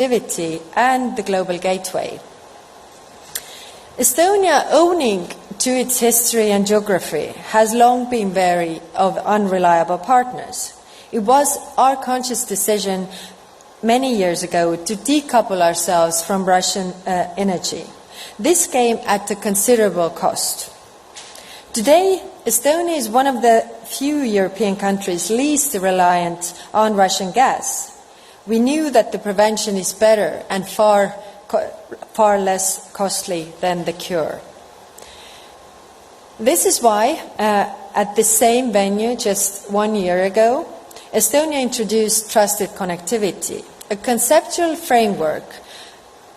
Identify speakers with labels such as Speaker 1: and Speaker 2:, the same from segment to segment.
Speaker 1: connectivity and the global gateway. Estonia, owing to its history and geography, has long been wary of unreliable partners. It was our conscious decision many years ago to decouple ourselves from Russian energy. This came at a considerable cost. Today, Estonia is one of the few European countries least reliant on Russian gas. We knew that the prevention is better and far less costly than the cure. This is why, at the same venue just 1 year ago, Estonia introduced Trusted Connectivity, a conceptual framework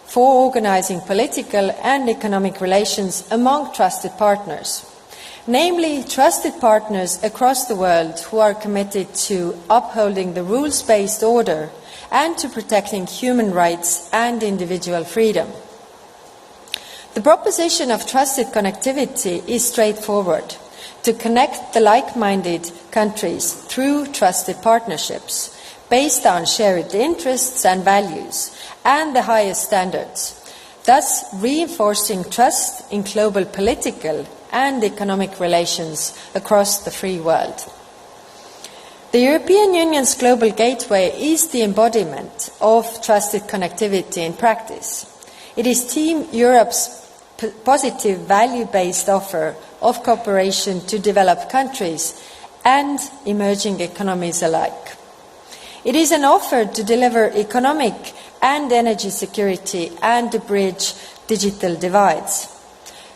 Speaker 1: for organizing political and economic relations among trusted partners, namely trusted partners across the world who are committed to upholding the rules-based order and to protecting human rights and individual freedom. The proposition of trusted connectivity is straightforward: to connect the like-minded countries through trusted partnerships based on shared interests and values and the highest standards, thus reinforcing trust in global political and economic relations across the free world. The European Union's Global Gateway is the embodiment of trusted connectivity in practice. It is Team Europe's positive value-based offer of cooperation to developed countries and emerging economies alike. It is an offer to deliver economic and energy security and to bridge digital divides.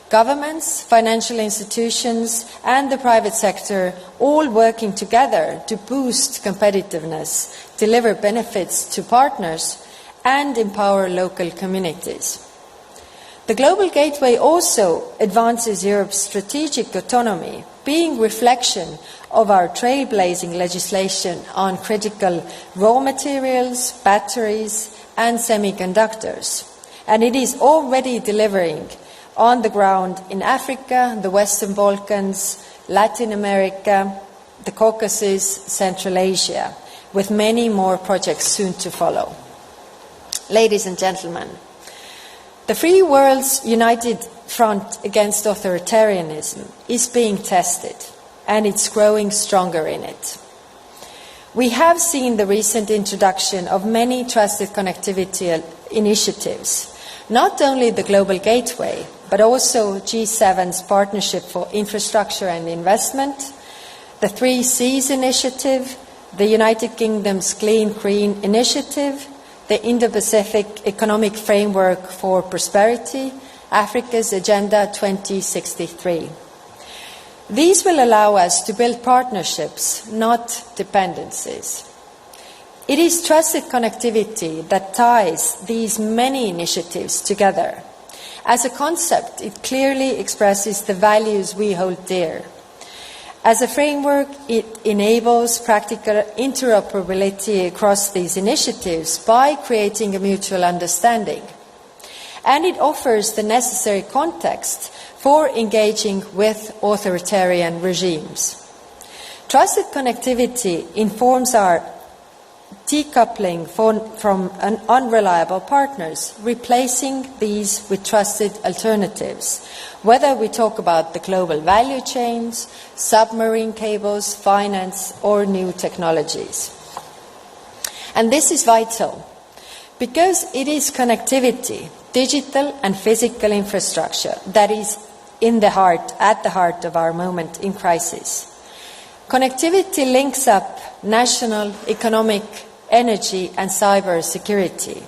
Speaker 1: Governments, financial institutions and the private sector all working together to boost competitiveness, deliver benefits to partners and empower local communities. The Global Gateway also advances Europe's strategic autonomy, being reflection of our trailblazing legislation on critical raw materials, batteries and semiconductors. And it is already delivering on the ground in Africa, the Western Balkans, Latin America, the Caucasus, Central Asia, with many more projects soon to follow. Ladies and gentlemen, the free world's united front against authoritarianism is being tested, and it's growing stronger in it. We have seen the recent introduction of many trusted connectivity initiatives, not only the Global Gateway, but also G7's Partnership for Infrastructure and Investment, the 3 Cs Initiative, the United Kingdom's Clean Green Initiative, the Indo-Pacific Economic Framework for Prosperity, Africa's Agenda 2063. These will allow us to build partnerships, not dependencies. It is trusted connectivity that ties these many initiatives together. As a concept, it clearly expresses the values we hold dear. As a framework, it enables practical interoperability across these initiatives by creating a mutual understanding. And it offers the necessary context for engaging with authoritarian regimes. Trusted connectivity informs our decoupling from unreliable partners, replacing these with trusted alternatives, whether we talk about the global value chains, submarine cables, finance, or new technologies. And this is vital, because it is connectivity, digital and physical infrastructure, that is at the heart of our moment in crisis. Connectivity links up national, economic, energy and cyber security.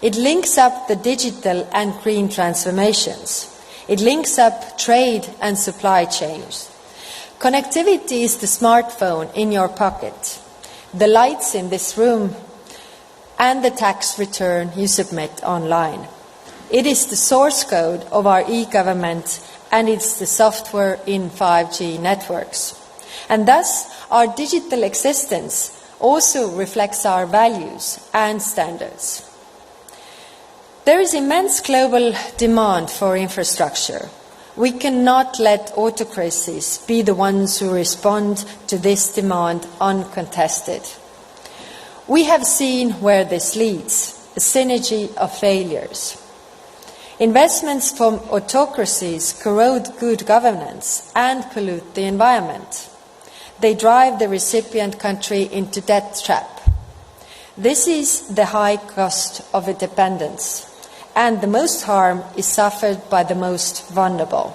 Speaker 1: It links up the digital and green transformations. It links up trade and supply chains. Connectivity is the smartphone in your pocket, the lights in this room, and the tax return you submit online. It is the source code of our e-government, and it's the software in 5G networks. And thus, our digital existence also reflects our values and standards. There is immense global demand for infrastructure. We cannot let autocracies be the ones who respond to this demand uncontested. We have seen where this leads. a synergy of failures. Investments from autocracies corrode good governance and pollute the environment. They drive the recipient country into debt trap. This is the high cost of independence, and the most harm is suffered by the most vulnerable.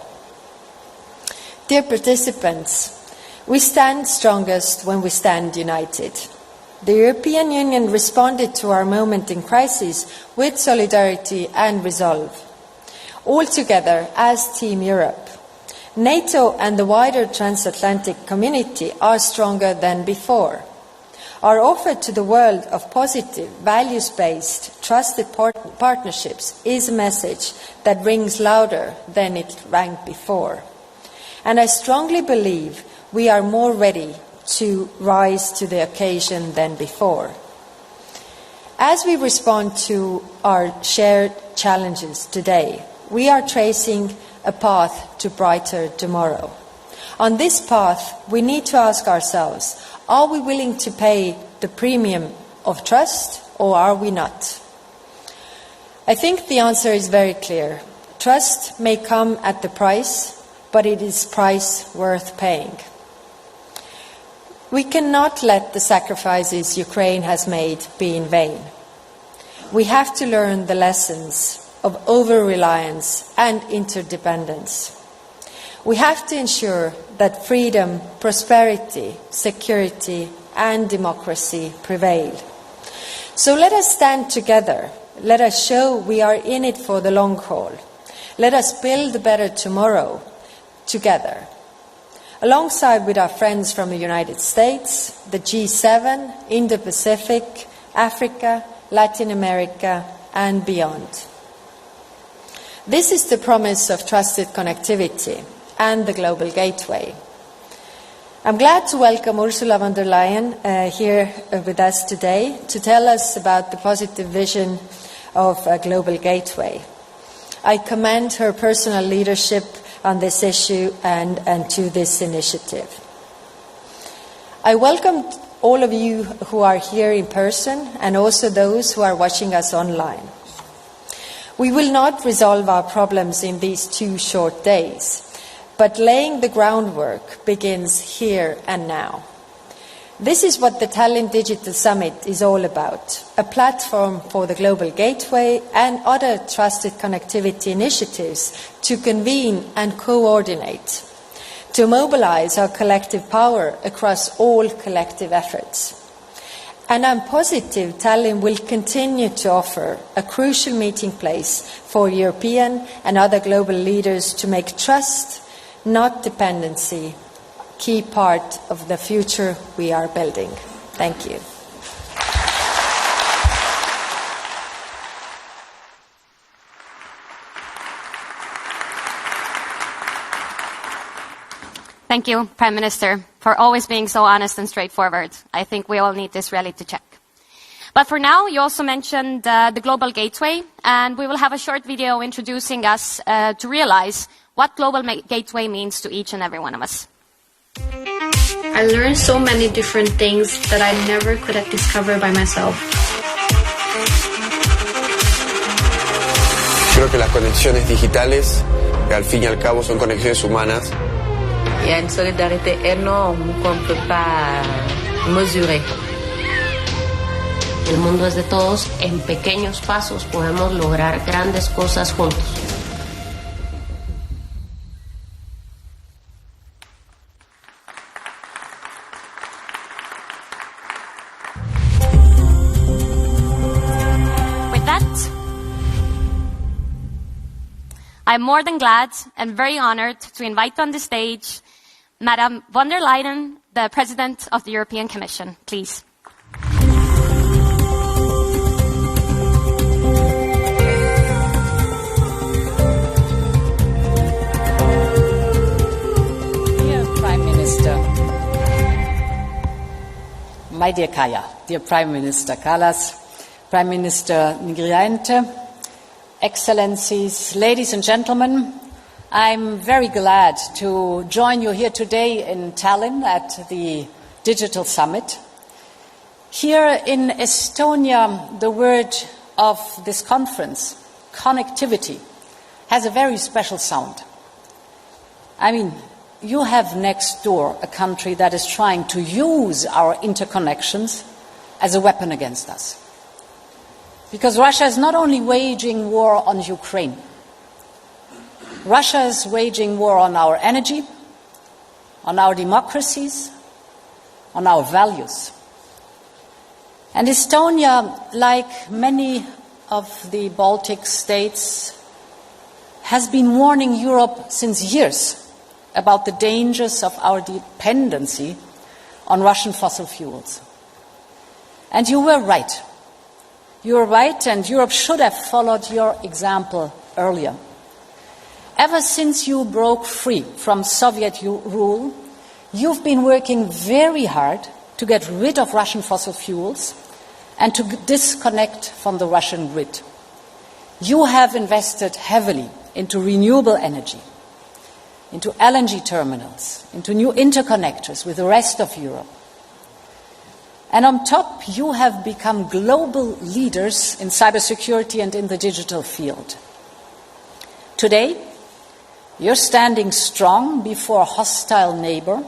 Speaker 1: Dear participants, we stand strongest when we stand united. The European Union responded to our moment in crisis with solidarity and resolve. All together as Team Europe. NATO and the wider transatlantic community are stronger than before. Our offer to the world of positive, values-based, trusted partnerships is a message that rings louder than it rang before. And I strongly believe we are more ready to rise to the occasion than before. As we respond to our shared challenges today, we are tracing a path to brighter tomorrow. On this path, we need to ask ourselves, are we willing to pay the premium of trust or are we not? I think the answer is very clear. Trust may come at the price, but it is price worth paying. We cannot let the sacrifices Ukraine has made be in vain. We have to learn the lessons of over-reliance and interdependence. We have to ensure that freedom, prosperity, security, and democracy prevail. So let us stand together. Let us show we are in it for the long haul. Let us build a better tomorrow together. Alongside with our friends from the United States, the G7, Indo-Pacific, Africa, Latin America, and beyond. This is the promise of trusted connectivity and the global gateway. I'm glad to welcome Ursula von der Leyen here with us today to tell us about the positive vision of a global gateway. I commend her personal leadership on this issue and to this initiative. I welcome all of you who are here in person and also those who are watching us online. We will not resolve our problems in these 2 short days, but laying the groundwork begins here and now. This is what the Tallinn Digital Summit is all about, a platform for the Global Gateway and other trusted connectivity initiatives to convene and coordinate, to mobilize our collective power across all collective efforts. And I'm positive Tallinn will continue to offer a crucial meeting place for European and other global leaders to make trust, not dependency, key part of the future we are building. Thank you.
Speaker 2: Thank you, Prime Minister, for always being so honest and straightforward. I think we all need this reality check. But for now, you also mentioned the Global Gateway, and we will have a short video introducing us to realize what Global Gateway means to each and every one of us.
Speaker 3: I learned so many different things that I never could have discovered by myself.
Speaker 4: Creo que las conexiones digitales, que al fin y al cabo son conexiones humanas.
Speaker 5: Il y a une solidarité énorme qu'on ne peut pas mesurer.
Speaker 6: El mundo es de todos, en pequeños pasos podemos lograr grandes cosas juntos.
Speaker 2: With that, I'm more than glad and very honored to invite on the stage Madam von der Leyen, the President of the European Commission. Please.
Speaker 7: Dear Prime Minister, my dear Kaya, dear Prime Minister Kallas, Prime Minister Ngriante, Excellencies, ladies and gentlemen, I'm very glad to join you here today in Tallinn at the Digital Summit. Here in Estonia, the word of this conference, connectivity, has a very special sound. I mean, you have next door a country that is trying to use our interconnections as a weapon against us. Because Russia is not only waging war on Ukraine, Russia is waging war on our energy, on our democracies, on our values. And Estonia, like many of the Baltic states, has been warning Europe since years about the dangers of our dependency on Russian fossil fuels. And you were right. You were right, and Europe should have followed your example earlier. Ever since you broke free from Soviet rule, you've been working very hard to get rid of Russian fossil fuels and to disconnect from the Russian grid. You have invested heavily into renewable energy, into LNG terminals, into new interconnectors with the rest of Europe. And on top, you have become global leaders in cybersecurity and in the digital field. Today, you're standing strong before a hostile neighbor.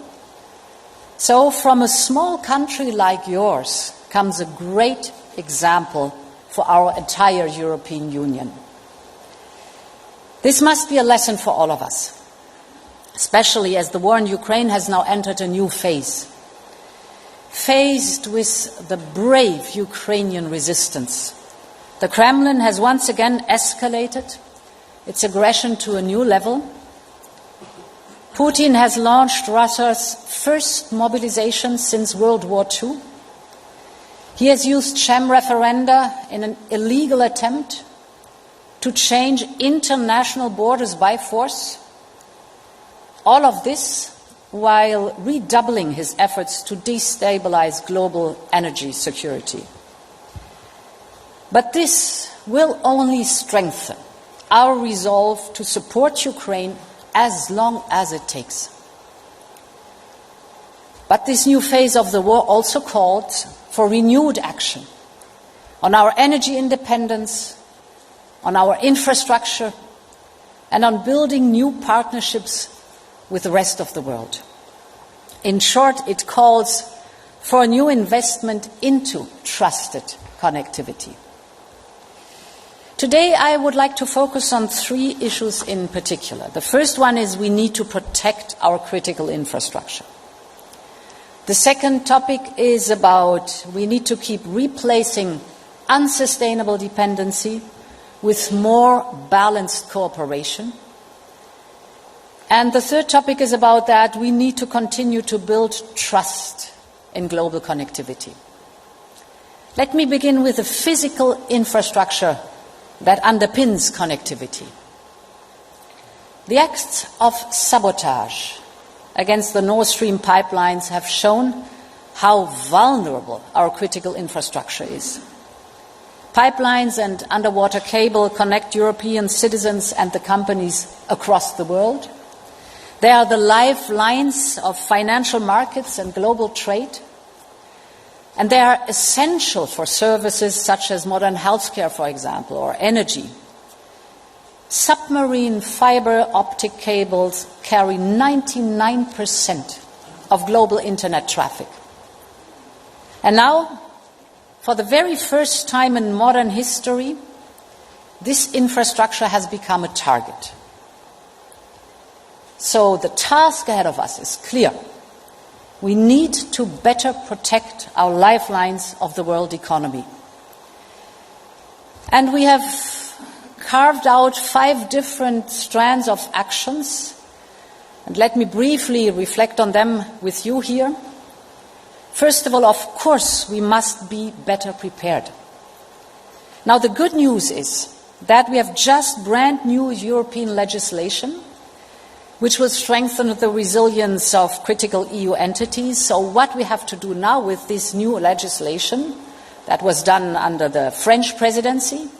Speaker 7: So from a small country like yours comes a great example for our entire European Union. This must be a lesson for all of us, especially as the war in Ukraine has now entered a new phase. Faced with the brave Ukrainian resistance, the Kremlin has once again escalated its aggression to a new level. Putin has launched Russia's first mobilization since World War II. He has used sham referenda in an illegal attempt to change international borders by force. All of this while redoubling his efforts to destabilize global energy security. But this will only strengthen our resolve to support Ukraine as long as it takes. But this new phase of the war also called for renewed action on our energy independence, on our infrastructure, and on building new partnerships with the rest of the world. In short, it calls for a new investment into trusted connectivity. Today, I would like to focus on three issues in particular. The first one is we need to protect our critical infrastructure. The second topic is about we need to keep replacing unsustainable dependency with more balanced cooperation. And the third topic is about that we need to continue to build trust in global connectivity. Let me begin with the physical infrastructure that underpins connectivity. The acts of sabotage against the Nord Stream pipelines have shown how vulnerable our critical infrastructure is. Pipelines and underwater cable connect European citizens and the companies across the world. They are the lifelines of financial markets and global trade. And they are essential for services such as modern healthcare, for example, or energy. Submarine fiber optic cables carry 99% of global internet traffic. And now, for the very first time in modern history, this infrastructure has become a target. So the task ahead of us is clear. We need to better protect our lifelines of the world economy. And we have carved out 5 different strands of actions. And let me briefly reflect on them with you here. First of all, of course, we must be better prepared. Now, the good news is that we have just brand new European legislation which will strengthen the resilience of critical EU entities. So what we have to do now with this new legislation that was done under the French presidency,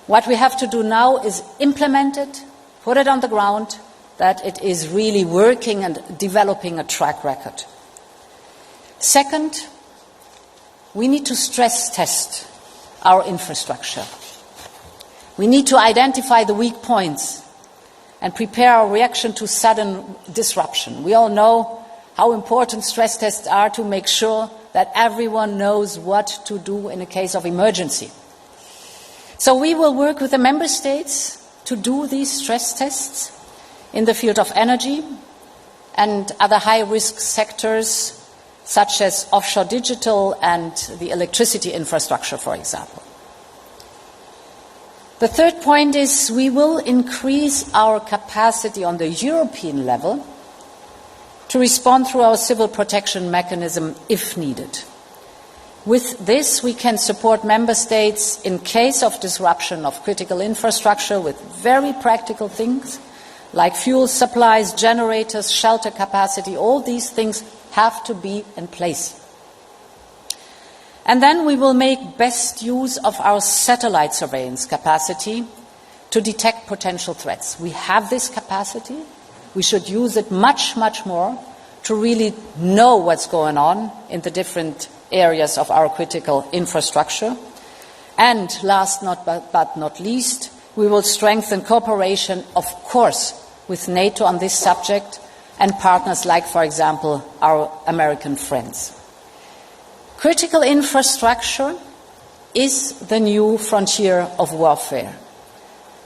Speaker 7: what we have to do now is implement it, put it on the ground, that it is really working and developing a track record. Second, we need to stress test our infrastructure. We need to identify the weak points and prepare our reaction to sudden disruption. We all know how important stress tests are to make sure that everyone knows what to do in a case of emergency. So we will work with the member states to do these stress tests in the field of energy and other high-risk sectors such as offshore digital and the electricity infrastructure, for example. The third point is we will increase our capacity on the European level to respond through our civil protection mechanism if needed. With this, we can support member states in case of disruption of critical infrastructure with very practical things like fuel supplies, generators, shelter capacity. All these things have to be in place. And then we will make best use of our satellite surveillance capacity to detect potential threats. We have this capacity. We should use it much, much more to really know what's going on in the different areas of our critical infrastructure. And last but not least, we will strengthen cooperation, of course, with NATO on this subject and partners like, for example, our American friends. Critical infrastructure is the new frontier of warfare,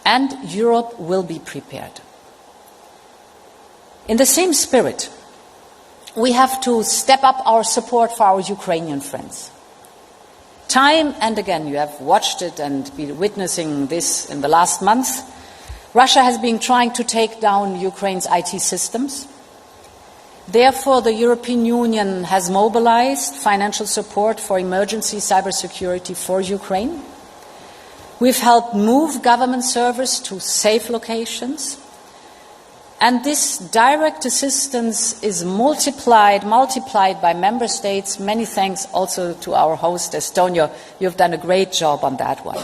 Speaker 7: and Europe will be prepared. In the same spirit, we have to step up our support for our Ukrainian friends. Time and again, you have watched it and been witnessing this in the last month, Russia has been trying to take down Ukraine's IT systems. Therefore, the European Union has mobilized financial support for emergency cybersecurity for Ukraine. We've helped move government servers to safe locations. And this direct assistance is multiplied by member states. Many thanks also to our host, Estonia. You've done a great job on that one.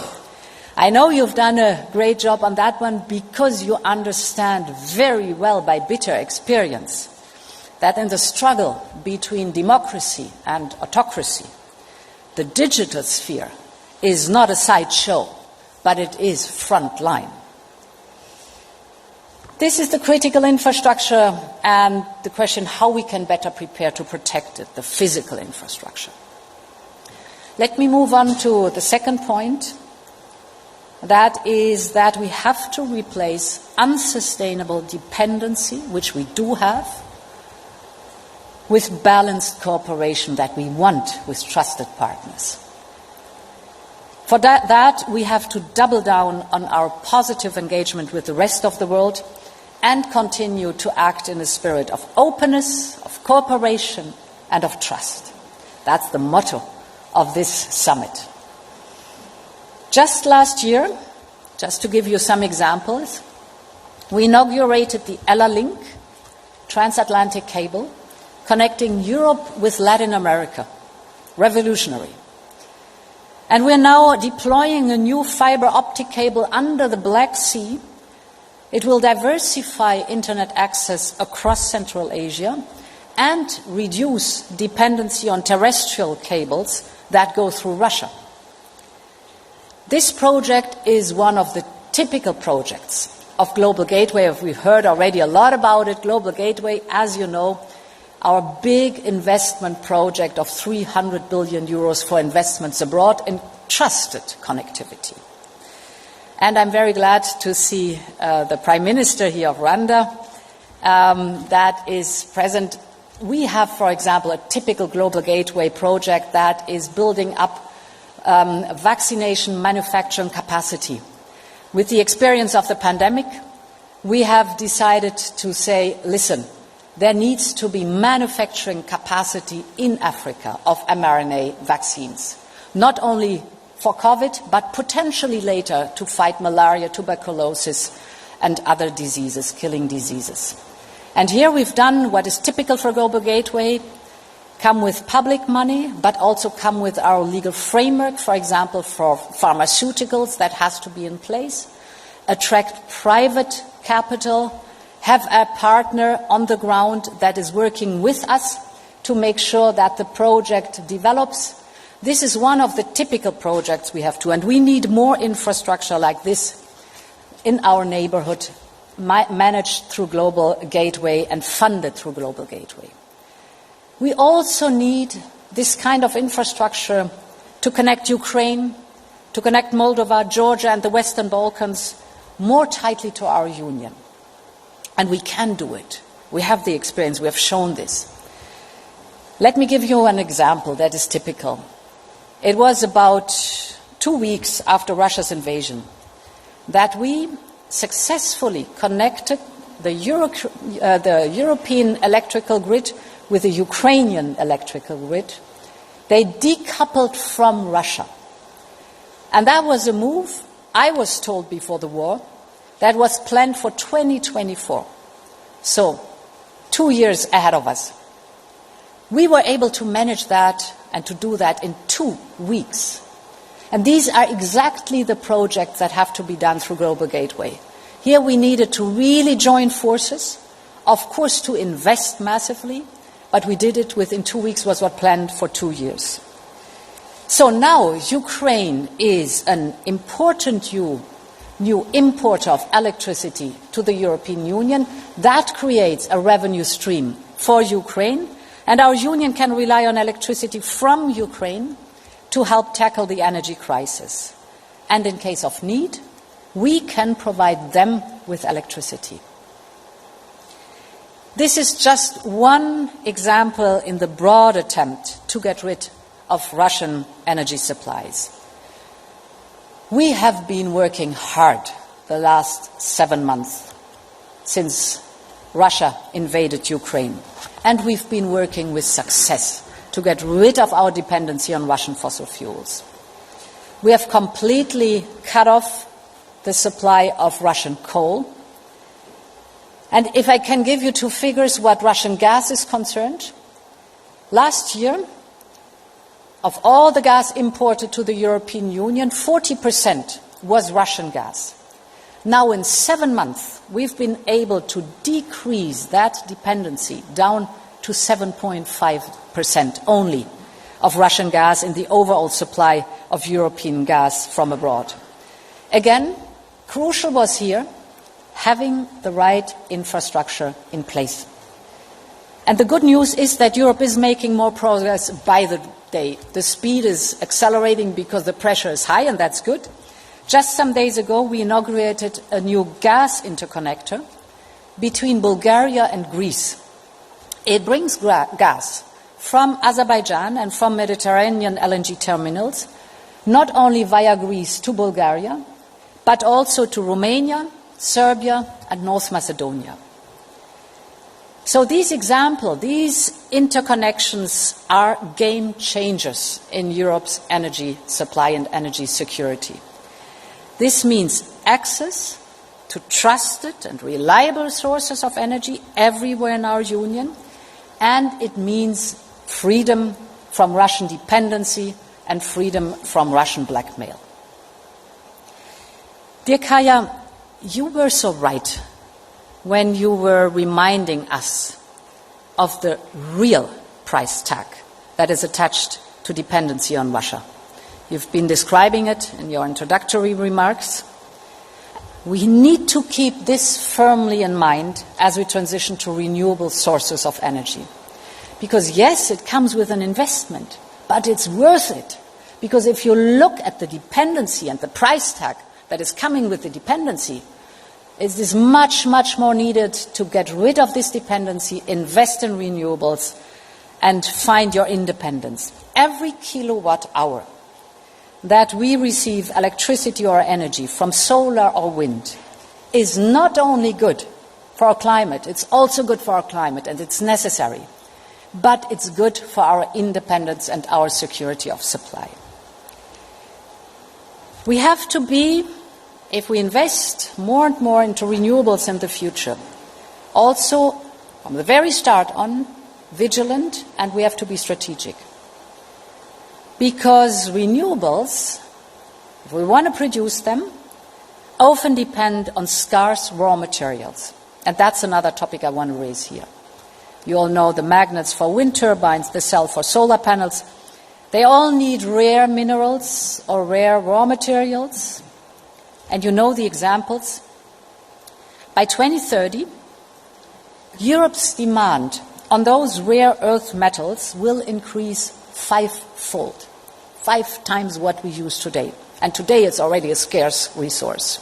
Speaker 7: I know you've done a great job on that one because you understand very well by bitter experience that in the struggle between democracy and autocracy, the digital sphere is not a sideshow, but it is front line. This is the critical infrastructure and the question how we can better prepare to protect it, the physical infrastructure. Let me move on to the second point. That is that we have to replace unsustainable dependency, which we do have, with balanced cooperation that we want with trusted partners. For that, we have to double down on our positive engagement with the rest of the world and continue to act in a spirit of openness, of cooperation, and of trust. That's the motto of this summit. Just last year, just to give you some examples, we inaugurated the Ella Link transatlantic cable connecting Europe with Latin America. Revolutionary. And we're now deploying a new fiber optic cable under the Black Sea. It will diversify internet access across Central Asia and reduce dependency on terrestrial cables that go through Russia. This project is one of the typical projects of Global Gateway. We've heard already a lot about it. Global Gateway, as you know, our big investment project of 300 billion euros for investments abroad in trusted connectivity. And I'm very glad to see the Prime Minister here of Rwanda that is present. We have, for example, a typical Global Gateway project that is building up vaccination manufacturing capacity. With the experience of the pandemic, we have decided to say, listen, there needs to be manufacturing capacity in Africa of mRNA vaccines, not only for COVID, but potentially later to fight malaria, tuberculosis, and other diseases, killing diseases. And here we've done what is typical for Global Gateway, come with public money, but also come with our legal framework, for example, for pharmaceuticals that has to be in place, attract private capital, have a partner on the ground that is working with us to make sure that the project develops. This is one of the typical projects we have to, and we need more infrastructure like this in our neighborhood, managed through Global Gateway and funded through Global Gateway. We also need this kind of infrastructure to connect Ukraine, to connect Moldova, Georgia, and the Western Balkans more tightly to our union. And we can do it. We have the experience. We have shown this. Let me give you an example that is typical. It was about 2 weeks after Russia's invasion that we successfully connected the European electrical grid with the Ukrainian electrical grid. They decoupled from Russia. And that was a move, I was told before the war, that was planned for 2024. So, 2 years ahead of us. We were able to manage that and to do that in 2 weeks. And these are exactly the projects that have to be done through Global Gateway. Here we needed to really join forces, of course to invest massively, but we did it within 2 weeks, was what planned for 2 years. So now Ukraine is an important new importer of electricity to the European Union. That creates a revenue stream for Ukraine, and our union can rely on electricity from Ukraine to help tackle the energy crisis. And in case of need, we can provide them with electricity. This is just one example in the broad attempt to get rid of Russian energy supplies. We have been working hard the last 7 months since Russia invaded Ukraine, and we've been working with success to get rid of our dependency on Russian fossil fuels. We have completely cut off the supply of Russian coal. And if I can give you 2 figures what Russian gas is concerned, last year, of all the gas imported to the European Union, 40% was Russian gas. Now in 7 months, we've been able to decrease that dependency down to 7.5% only of Russian gas in the overall supply of European gas from abroad. Again, crucial was here having the right infrastructure in place. And the good news is that Europe is making more progress by the day. The speed is accelerating because the pressure is high, and that's good. Just some days ago, we inaugurated a new gas interconnector between Bulgaria and Greece. It brings gas from Azerbaijan and from Mediterranean LNG terminals, not only via Greece to Bulgaria, but also to Romania, Serbia, and North Macedonia. So these examples, these interconnections are game changers in Europe's energy supply and energy security. This means access to trusted and reliable sources of energy everywhere in our union, and it means freedom from Russian dependency and freedom from Russian blackmail. Dear Kaya, you were so right when you were reminding us of the real price tag that is attached to dependency on Russia. You've been describing it in your introductory remarks. We need to keep this firmly in mind as we transition to renewable sources of energy. Because yes, it comes with an investment, but it's worth it. Because if you look at the dependency and the price tag that is coming with the dependency, it is much, much more needed to get rid of this dependency, invest in renewables, and find your independence. Every kilowatt hour that we receive electricity or energy from solar or wind is not only good for our climate, it's also good for our climate, and it's necessary, but it's good for our independence and our security of supply. We have to be, if we invest more and more into renewables in the future, also from the very start on, vigilant, and we have to be strategic. Because renewables, if we want to produce them, often depend on scarce raw materials. And that's another topic I want to raise here. You all know the magnets for wind turbines, the cell for solar panels. They all need rare minerals or rare raw materials. And you know the examples. by 2030, Europe's demand on those rare earth metals will increase fivefold, 5 times what we use today. And today it's already a scarce resource.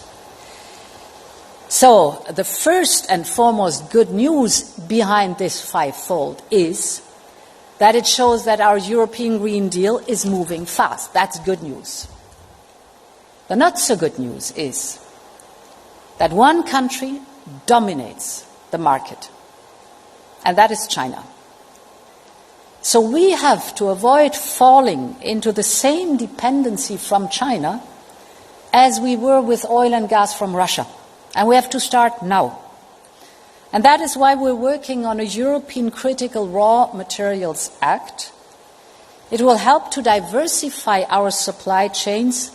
Speaker 7: So the first and foremost good news behind this fivefold is that it shows that our European Green Deal is moving fast. That's good news. The not so good news is that one country dominates the market, and that is China. So we have to avoid falling into the same dependency from China as we were with oil and gas from Russia. And we have to start now. And that is why we're working on a European Critical Raw Materials Act. It will help to diversify our supply chains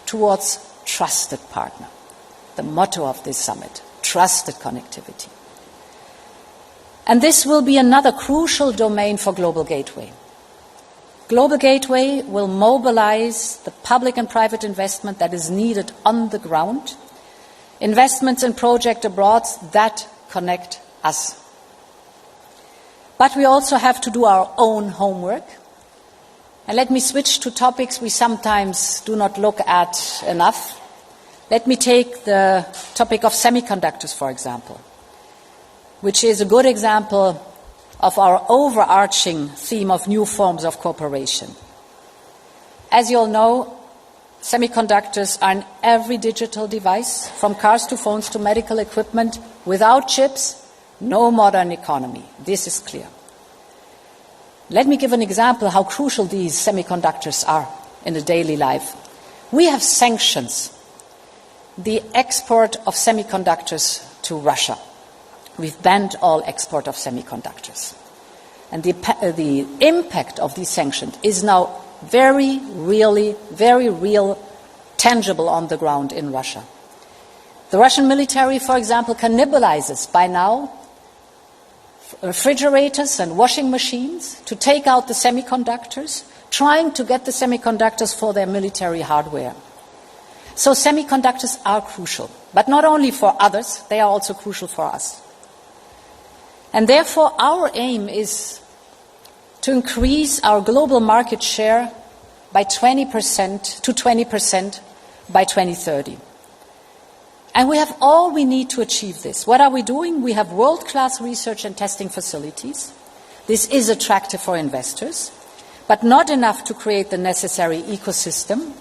Speaker 7: towards trusted partner. The motto of this summit, trusted connectivity. And this will be another crucial domain for Global Gateway. Global Gateway will mobilize the public and private investment that is needed on the ground, investments in projects abroad that connect us. But we also have to do our own homework. And let me switch to topics we sometimes do not look at enough. Let me take the topic of semiconductors, for example, which is a good example of our overarching theme of new forms of cooperation. As you all know, semiconductors are in every digital device, from cars to phones to medical equipment. Without chips, no modern economy. This is clear. Let me give an example of how crucial these semiconductors are in the daily life. We have sanctions the export of semiconductors to Russia. We've banned all export of semiconductors. And the impact of these sanctions is now very real, tangible on the ground in Russia. The Russian military, for example, cannibalizes by now refrigerators and washing machines to take out the semiconductors, trying to get the semiconductors for their military hardware. So semiconductors are crucial, but not only for others, they are also crucial for us. And therefore, our aim is to increase our global market share by 20% to 20% by 2030. And we have all we need to achieve this. What are we doing? We have world-class research and testing facilities. This is attractive for investors, but not enough to create the necessary ecosystem.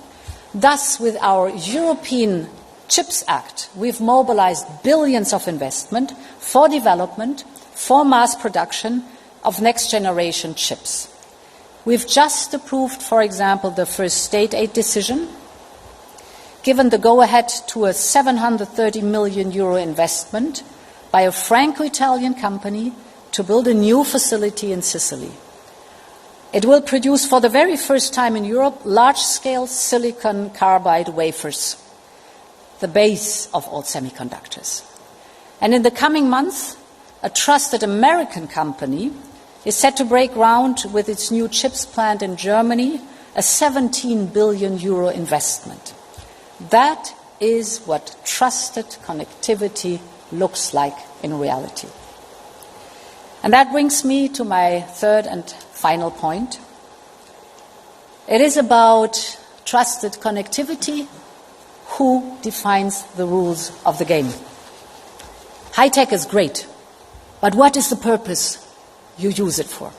Speaker 7: Thus, with our European Chips Act, we've mobilized billions of investment for development, for mass production of next-generation chips. We've just approved, for example, the first state aid decision, given the go-ahead to a €730 million investment by a Franco-Italian company to build a new facility in Sicily. It will produce, for the very first time in Europe, large-scale silicon carbide wafers, the base of all semiconductors. And in the coming months, a trusted American company is set to break ground with its new chips plant in Germany, a €17 billion investment. That is what trusted connectivity looks like in reality. And that brings me to my third and final point. It is about trusted connectivity. Who defines the rules of the game? High tech is great, but what is the purpose you use it for?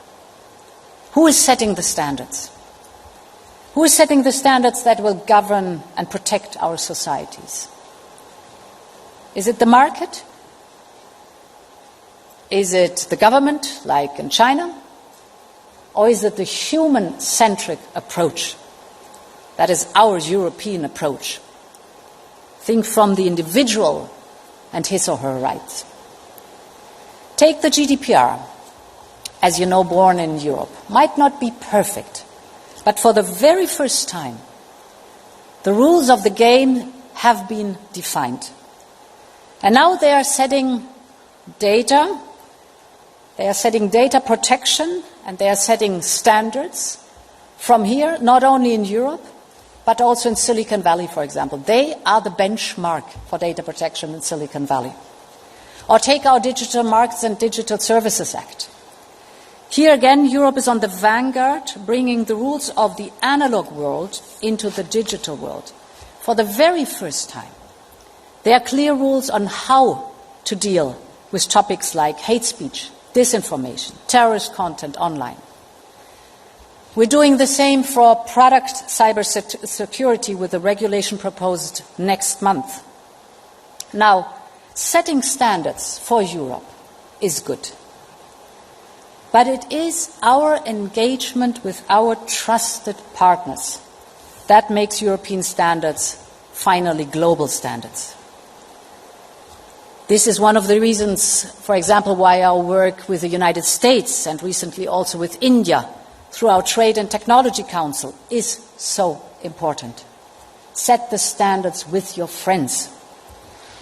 Speaker 7: Who is setting the standards? Who is setting the standards that will govern and protect our societies? Is it the market? Is it the government, like in China? Or is it the human-centric approach? That is our European approach. Think from the individual and his or her rights. Take the GDPR, as you know, born in Europe. Might not be perfect, but for the very first time, the rules of the game have been defined. And now they are setting data protection, and they are setting standards from here, not only in Europe, but also in Silicon Valley, for example. They are the benchmark for data protection in Silicon Valley. Or take our Digital Markets and Digital Services Act. Here again, Europe is on the vanguard, bringing the rules of the analog world into the digital world. For the very first time, there are clear rules on how to deal with topics like hate speech, disinformation, terrorist content online. We're doing the same for product cybersecurity with a regulation proposed next month. Now, setting standards for Europe is good. But it is our engagement with our trusted partners that makes European standards finally global standards. This is one of the reasons, for example, why our work with the United States and recently also with India through our Trade and Technology Council is so important. Set the standards with your friends.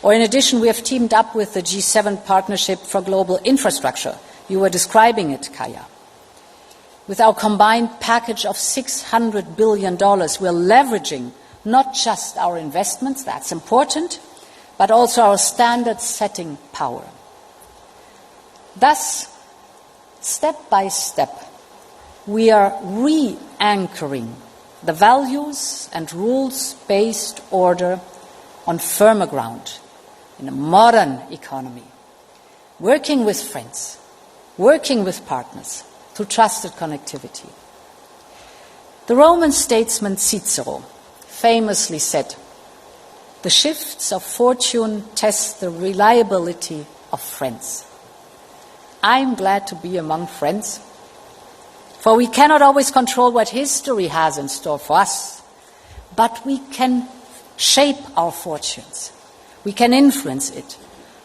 Speaker 7: Or in addition, we have teamed up with the G7 Partnership for Global Infrastructure. You were describing it, Kaya. With our combined package of $600 billion, we're leveraging not just our investments, that's important, but also our standard-setting power. Thus, step by step, we are re-anchoring the values and rules-based order on firmer ground in a modern economy, working with friends, working with partners through trusted connectivity. The Roman statesman Cicero famously said, "The shifts of fortune test the reliability of friends." I'm glad to be among friends, for we cannot always control what history has in store for us, but we can shape our fortunes. We can influence it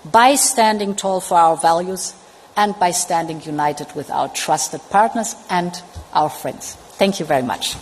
Speaker 7: by standing tall for our values and by standing united with our trusted partners and our friends. Thank you very much.